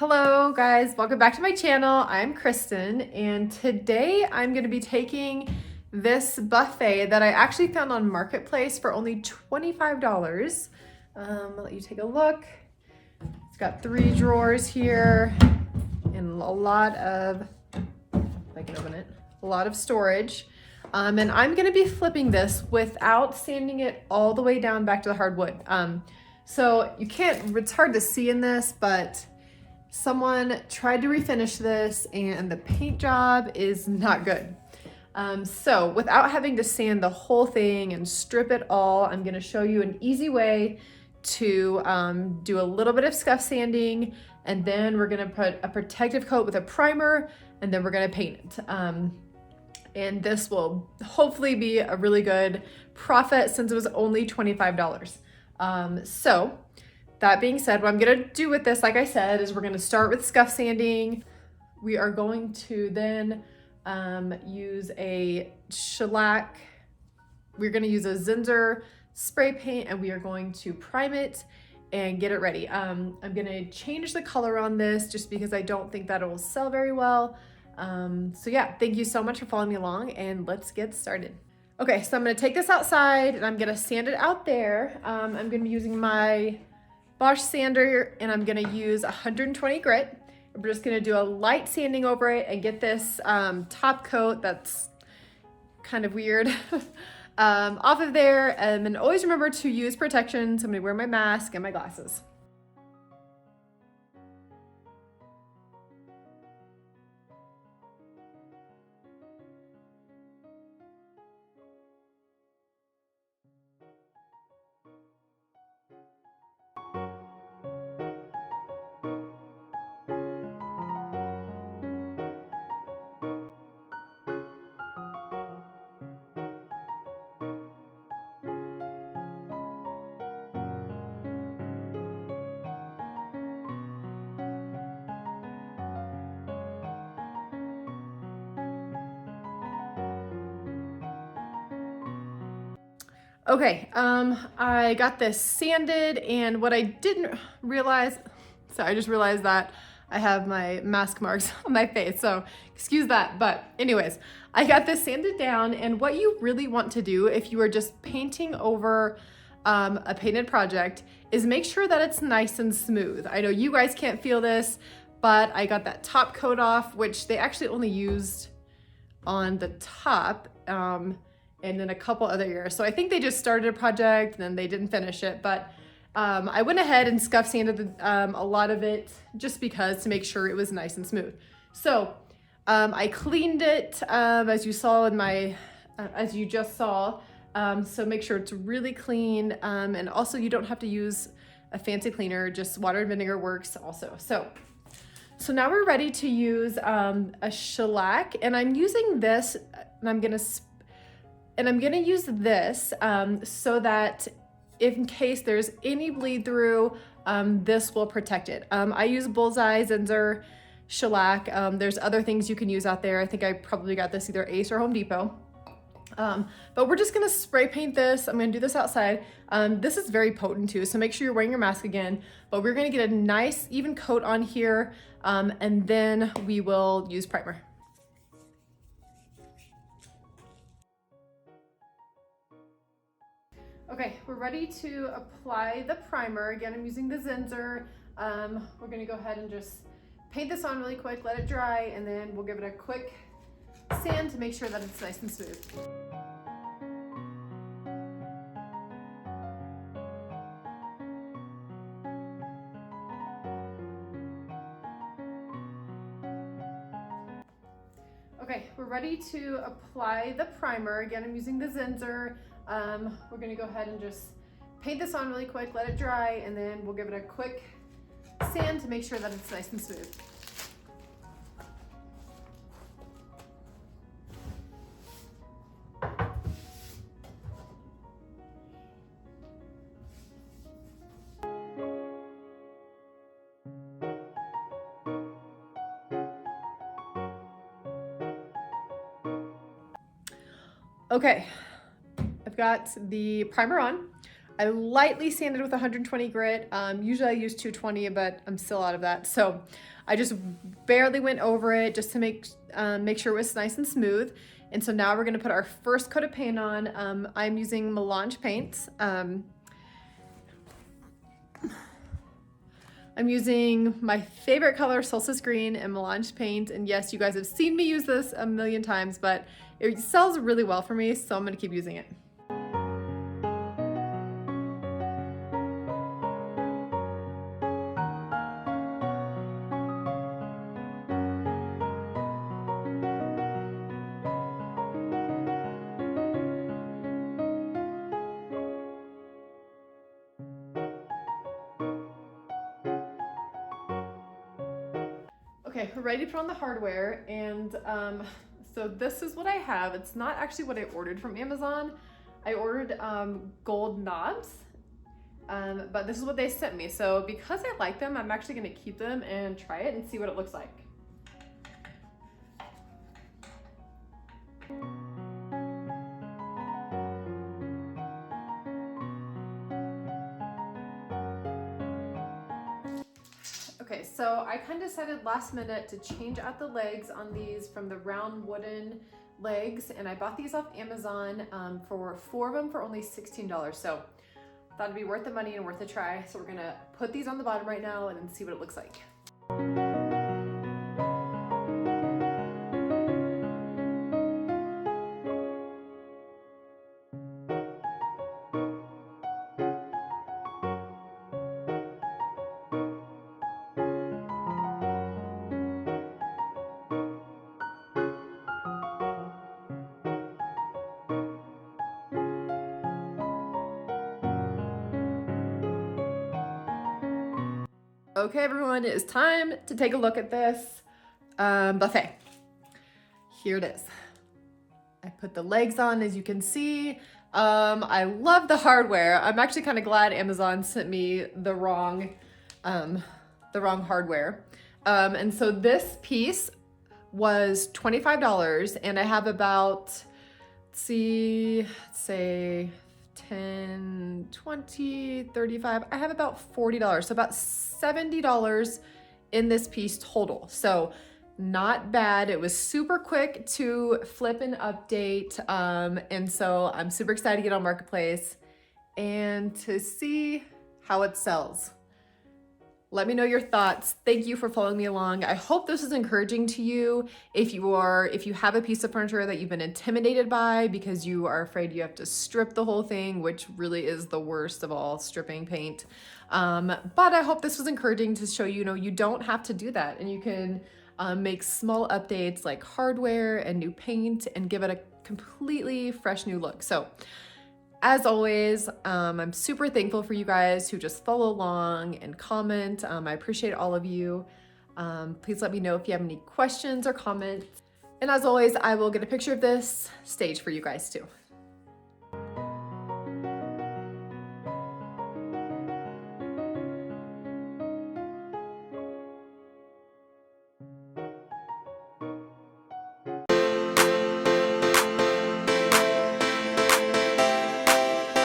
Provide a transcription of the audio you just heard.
Hello guys, welcome back to my channel. I'm Kristen and today I'm going to be taking this buffet that I actually found on Marketplace for only $25. I'll let you take a look. It's got 3 drawers here and a lot of, if I can open it, a lot of storage. And I'm going to be flipping this without sanding it all the way down back to the hardwood. So you can't, it's hard to see in this, but someone tried to refinish this and the paint job is not good. So without having to sand the whole thing and strip it all, I'm gonna show you an easy way to do a little bit of scuff sanding, and then we're gonna put a protective coat with a primer, and then we're gonna paint it. And this will hopefully be a really good profit since it was only $25. So that being said, what I'm gonna do with this, like I said, is we're gonna start with scuff sanding. We are going to then use a shellac. We're gonna use a Zinsser spray paint and we are going to prime it and get it ready. I'm gonna change the color on this just because I don't think that it will sell very well. So yeah, thank you so much for following me along and let's get started. Okay, so I'm gonna take this outside and I'm gonna sand it out there. I'm gonna be using my Bosch sander and I'm gonna use 120 grit. We're just gonna do a light sanding over it and get this top coat that's kind of weird off of there. And then always remember to use protection. So I'm gonna wear my mask and my glasses. Okay, I got this sanded, and what I didn't realize, so I just realized that I have my mask marks on my face, so excuse that. But anyways, I got this sanded down, and what you really want to do if you are just painting over a painted project is make sure that it's nice and smooth. I know you guys can't feel this, but I got that top coat off, which they actually only used on the top. And then a couple other years. So I think they just started a project and then they didn't finish it, but I went ahead and scuff sanded a lot of it just because to make sure it was nice and smooth. So I cleaned it as you saw in my, as you just saw. So make sure it's really clean. And also you don't have to use a fancy cleaner, just water and vinegar works also. So now we're ready to use a shellac, and I'm using this, and I'm gonna use this so that in case there's any bleed through, this will protect it. I use Bullseye Zinsser shellac. There's other things you can use out there. I think I probably got this either Ace or Home Depot. But we're just gonna spray paint this. I'm gonna do this outside. This is very potent too, so make sure you're wearing your mask again. But we're gonna get a nice even coat on here, and then we will use primer. Okay, we're ready to apply the primer. Again, I'm using the Zinsser. We're gonna go ahead and just paint this on really quick, let it dry, and then we'll give it a quick sand to make sure that it's nice and smooth. Okay, we're ready to apply the primer. Again, I'm using the Zinsser. We're gonna go ahead and just paint this on really quick, let it dry, and then we'll give it a quick sand to make sure that it's nice and smooth. Okay, I've got the primer on. I lightly sanded with 120 grit. Usually I use 220, but I'm still out of that. So I just barely went over it just to make sure it was nice and smooth. And so now we're gonna put our first coat of paint on. I'm using Melange paints. I'm using my favorite color, Solstice Green, and Melange paint. And yes, you guys have seen me use this a million times, but it sells really well for me, so I'm gonna keep using it. Okay, we're ready to put on the hardware, and so this is what I have. It's not actually what I ordered from Amazon. I ordered gold knobs, but this is what they sent me. So because I like them, I'm actually gonna keep them and try it and see what it looks like. Okay, so I kind of decided last minute to change out the legs on these from the round wooden legs, and I bought these off Amazon for 4 of them for only $16. So I thought it'd be worth the money and worth a try. So we're gonna put these on the bottom right now and see what it looks like. Okay, everyone, it is time to take a look at this buffet. Here it is. I put the legs on, as you can see. I love the hardware. I'm actually kind of glad Amazon sent me the wrong hardware. And so this piece was $25, and I have about, let's say 10, 20, 35, I have about $40, so about $70 in this piece total. So not bad. It was super quick to flip and update. And so I'm super excited to get on Marketplace and to see how it sells. Let me know your thoughts. Thank you for following me along. I hope this is encouraging to you. If you have a piece of furniture that you've been intimidated by because you are afraid you have to strip the whole thing, which really is the worst of all, stripping paint. But I hope this was encouraging to show you, you don't have to do that, and you can make small updates like hardware and new paint and give it a completely fresh new look. So as always, I'm super thankful for you guys who just follow along and comment. I appreciate all of you. Please let me know if you have any questions or comments. And as always, I will get a picture of this stage for you guys too.